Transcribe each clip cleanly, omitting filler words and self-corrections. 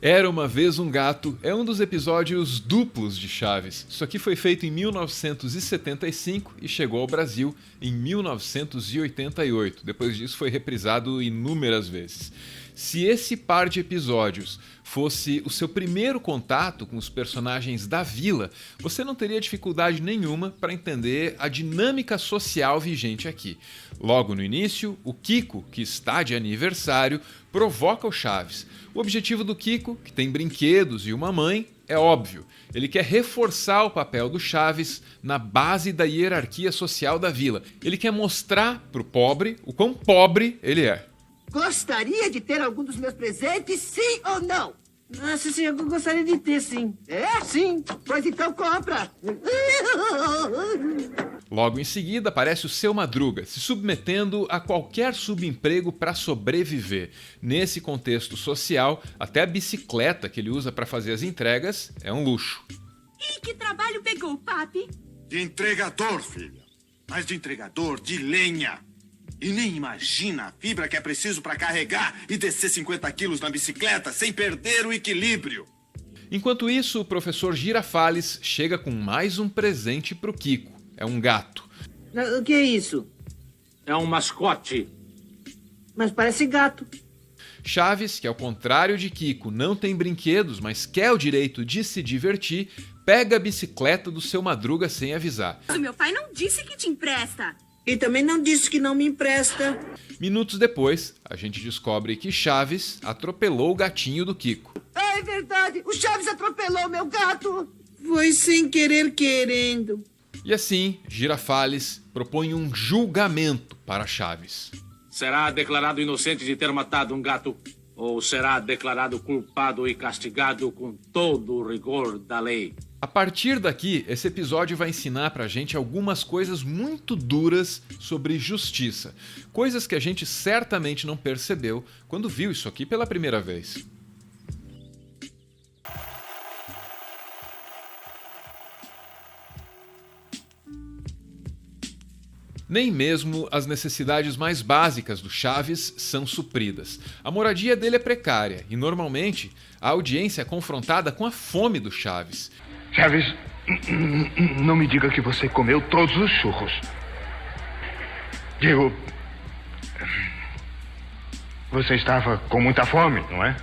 Era uma vez um gato é um dos episódios duplos de Chaves. Isso aqui foi feito em 1975 e chegou ao Brasil em 1988. Depois disso foi reprisado inúmeras vezes. Se esse par de episódios fosse o seu primeiro contato com os personagens da Vila, você não teria dificuldade nenhuma para entender a dinâmica social vigente aqui. Logo no início, o Kiko, que está de aniversário, provoca o Chaves. O objetivo do Kiko, que tem brinquedos e uma mãe, é óbvio. Ele quer reforçar o papel do Chaves na base da hierarquia social da vila. Ele quer mostrar pro pobre o quão pobre ele é. Gostaria de ter algum dos meus presentes, sim ou não? Ah, sim, eu gostaria de ter, sim. É? Sim. Pois então compra. Logo em seguida aparece o Seu Madruga, se submetendo a qualquer subemprego para sobreviver. Nesse contexto social, até a bicicleta que ele usa para fazer as entregas é um luxo. E que trabalho pegou, papi? De entregador, filha. Mas de entregador de lenha. E nem imagina a fibra que é preciso para carregar e descer 50 quilos na bicicleta sem perder o equilíbrio. Enquanto isso, o professor Girafales chega com mais um presente pro Kiko. É um gato. O que é isso? É um mascote. Mas parece gato. Chaves, que ao contrário de Kiko não tem brinquedos, mas quer o direito de se divertir, pega a bicicleta do Seu Madruga sem avisar. O meu pai não disse que te empresta. E também não disse que não me empresta. Minutos depois, a gente descobre que Chaves atropelou o gatinho do Kiko. É verdade, o Chaves atropelou meu gato. Foi sem querer querendo. E assim, Girafales propõe um julgamento para Chaves. Será declarado inocente de ter matado um gato ou será declarado culpado e castigado com todo o rigor da lei? A partir daqui, esse episódio vai ensinar pra gente algumas coisas muito duras sobre justiça. Coisas que a gente certamente não percebeu quando viu isso aqui pela primeira vez. Nem mesmo as necessidades mais básicas do Chaves são supridas. A moradia dele é precária e, normalmente, a audiência é confrontada com a fome do Chaves. Chaves, não me diga que você comeu todos os churros. Digo, você estava com muita fome, não é?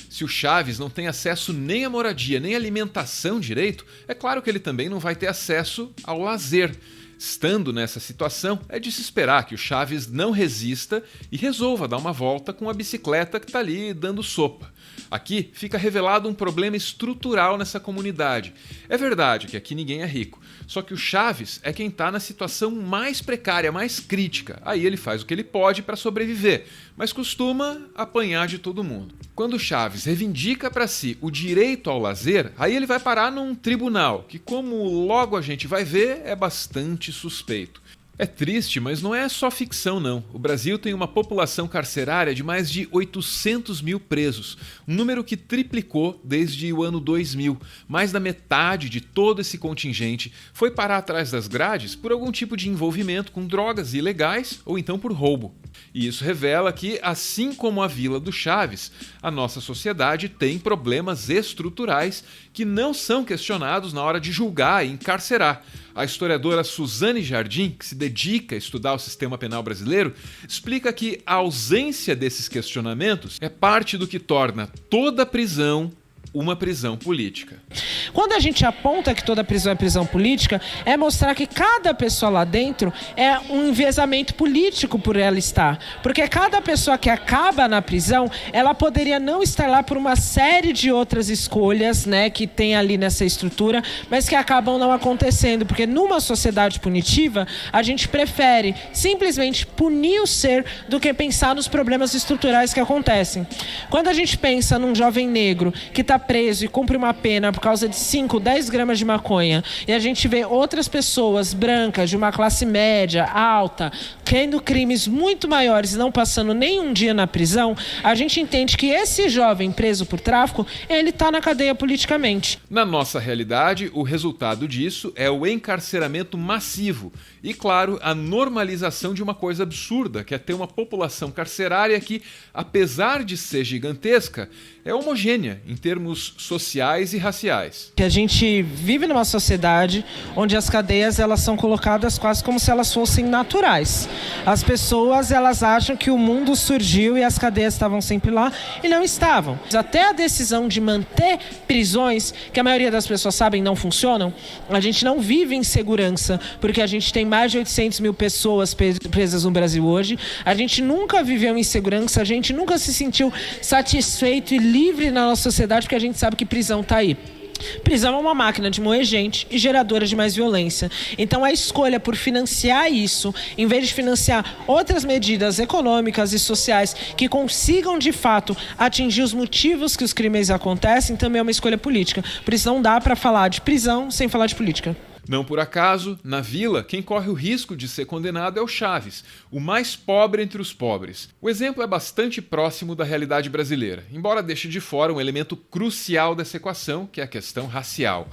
Se o Chaves não tem acesso nem à moradia, nem à alimentação direito, é claro que ele também não vai ter acesso ao lazer. Estando nessa situação, é de se esperar que o Chaves não resista e resolva dar uma volta com a bicicleta que está ali dando sopa. Aqui fica revelado um problema estrutural nessa comunidade. É verdade que aqui ninguém é rico, só que o Chaves é quem está na situação mais precária, mais crítica. Aí ele faz o que ele pode para sobreviver, mas costuma apanhar de todo mundo. Quando o Chaves reivindica para si o direito ao lazer, aí ele vai parar num tribunal, que como logo a gente vai ver, é bastante suspeito. É triste, mas não é só ficção não. O Brasil tem uma população carcerária de mais de 800 mil presos, um número que triplicou desde o ano 2000. Mais da metade de todo esse contingente foi parar atrás das grades por algum tipo de envolvimento com drogas ilegais ou então por roubo. E isso revela que, assim como a Vila do Chaves, a nossa sociedade tem problemas estruturais que não são questionados na hora de julgar e encarcerar. A historiadora Suzane Jardim, que se dedica a estudar o sistema penal brasileiro, explica que a ausência desses questionamentos é parte do que torna toda prisão uma prisão política. Quando a gente aponta que toda prisão é prisão política, é mostrar que cada pessoa lá dentro é um enviesamento político por ela estar. Porque cada pessoa que acaba na prisão, ela poderia não estar lá por uma série de outras escolhas, né, que tem ali nessa estrutura, mas que acabam não acontecendo. Porque numa sociedade punitiva, a gente prefere simplesmente punir o ser do que pensar nos problemas estruturais que acontecem. Quando a gente pensa num jovem negro que está preso e cumpre uma pena por causa de 5, 10 gramas de maconha, e a gente vê outras pessoas brancas de uma classe média, alta, tendo crimes muito maiores e não passando nem um dia na prisão, a gente entende que esse jovem preso por tráfico, ele está na cadeia politicamente. Na nossa realidade, o resultado disso é o encarceramento massivo e, claro, a normalização de uma coisa absurda, que é ter uma população carcerária que, apesar de ser gigantesca, é homogênea em termos sociais e raciais. Que a gente vive numa sociedade onde as cadeias elas são colocadas quase como se elas fossem naturais. As pessoas elas acham que o mundo surgiu e as cadeias estavam sempre lá e não estavam. Até a decisão de manter prisões, que a maioria das pessoas sabem não funcionam, a gente não vive em segurança, porque a gente tem mais de 800 mil pessoas presas no Brasil hoje. A gente nunca viveu em segurança, a gente nunca se sentiu satisfeito e livre na nossa sociedade, porque a gente sabe que prisão está aí. Prisão é uma máquina de moer gente e geradora de mais violência. Então a escolha por financiar isso, em vez de financiar outras medidas econômicas e sociais que consigam de fato atingir os motivos que os crimes acontecem, também é uma escolha política. Por isso não dá para falar de prisão sem falar de política. Não por acaso, na Vila, quem corre o risco de ser condenado é o Chaves, o mais pobre entre os pobres. O exemplo é bastante próximo da realidade brasileira, embora deixe de fora um elemento crucial dessa equação, que é a questão racial.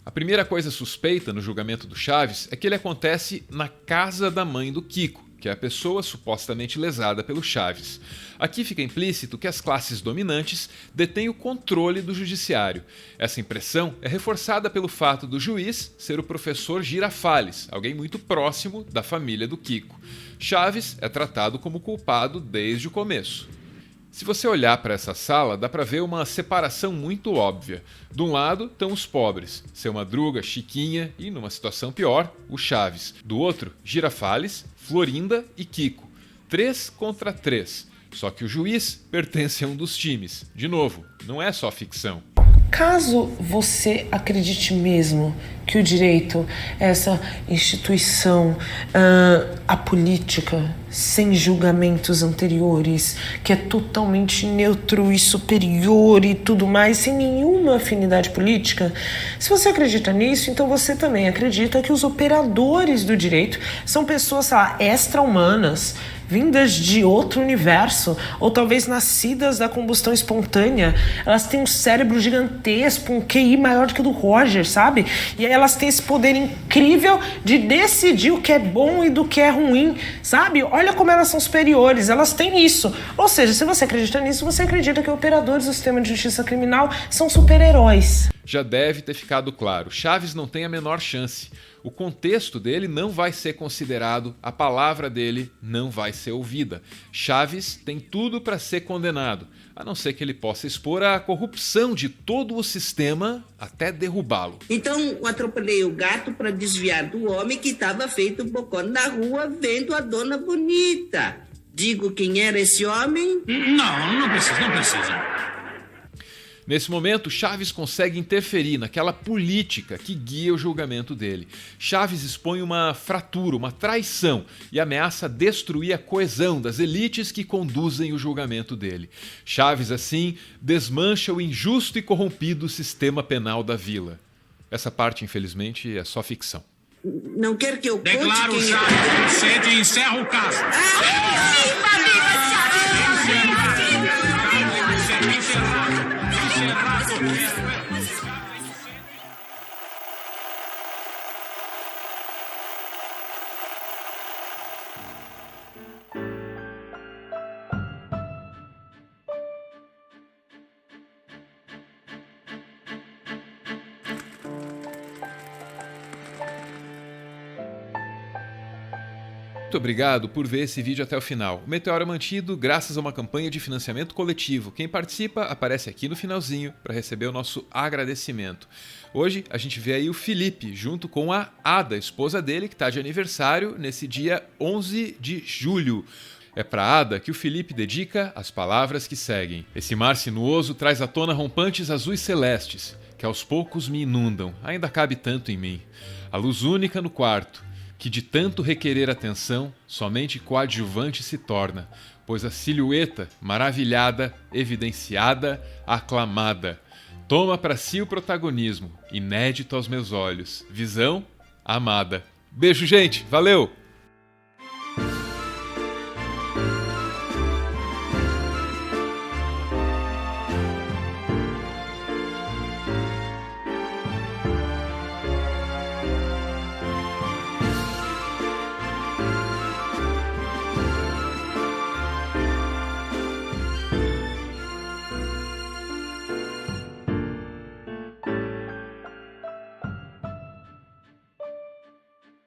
A primeira coisa suspeita no julgamento do Chaves é que ele acontece na casa da mãe do Kiko, que é a pessoa supostamente lesada pelo Chaves. Aqui fica implícito que as classes dominantes detêm o controle do judiciário. Essa impressão é reforçada pelo fato do juiz ser o professor Girafales, alguém muito próximo da família do Kiko. Chaves é tratado como culpado desde o começo. Se você olhar para essa sala, dá para ver uma separação muito óbvia. De um lado estão os pobres, Seu Madruga, Chiquinha e, numa situação pior, o Chaves. Do outro, Girafales, Florinda e Kiko. 3 contra 3. Só que o juiz pertence a um dos times. De novo, não é só ficção. Caso você acredite mesmo que o direito é essa instituição apolítica, sem julgamentos anteriores, que é totalmente neutro e superior e tudo mais, sem nenhuma afinidade política, se você acredita nisso, então você também acredita que os operadores do direito são pessoas, sei lá, extra-humanas, vindas de outro universo, ou talvez nascidas da combustão espontânea. Elas têm um cérebro gigantesco, um QI maior do que o do Roger, sabe? E aí elas têm esse poder incrível de decidir o que é bom e do que é ruim, sabe? Olha como elas são superiores, elas têm isso. Ou seja, se você acredita nisso, você acredita que operadores do sistema de justiça criminal são super-heróis. Já deve ter ficado claro, Chaves não tem a menor chance. O contexto dele não vai ser considerado, a palavra dele não vai ser ouvida. Chaves tem tudo para ser condenado, a não ser que ele possa expor a corrupção de todo o sistema até derrubá-lo. Então eu atropelei o gato para desviar do homem que estava feito bocó na rua vendo a dona bonita. Digo quem era esse homem? Não precisa. Nesse momento, Chaves consegue interferir naquela política que guia o julgamento dele. Chaves expõe uma fratura, uma traição e ameaça destruir a coesão das elites que conduzem o julgamento dele. Chaves, assim, desmancha o injusto e corrompido sistema penal da Vila. Essa parte, infelizmente, é só ficção. Não quer que eu conte Declaro quem... Chaves inocente e encerro o caso. Muito obrigado por ver esse vídeo até o final. O Meteoro é mantido graças a uma campanha de financiamento coletivo. Quem participa aparece aqui no finalzinho para receber o nosso agradecimento. Hoje a gente vê aí o Felipe junto com a Ada, esposa dele, que está de aniversário nesse dia 11 de julho. É para Ada que o Felipe dedica as palavras que seguem. Esse mar sinuoso traz à tona rompantes azuis celestes, que aos poucos me inundam, ainda cabe tanto em mim. A luz única no quarto. que de tanto requerer atenção, somente coadjuvante se torna, pois a silhueta, maravilhada, evidenciada, aclamada, toma para si o protagonismo, inédito aos meus olhos. Visão amada. Beijo, gente. Valeu!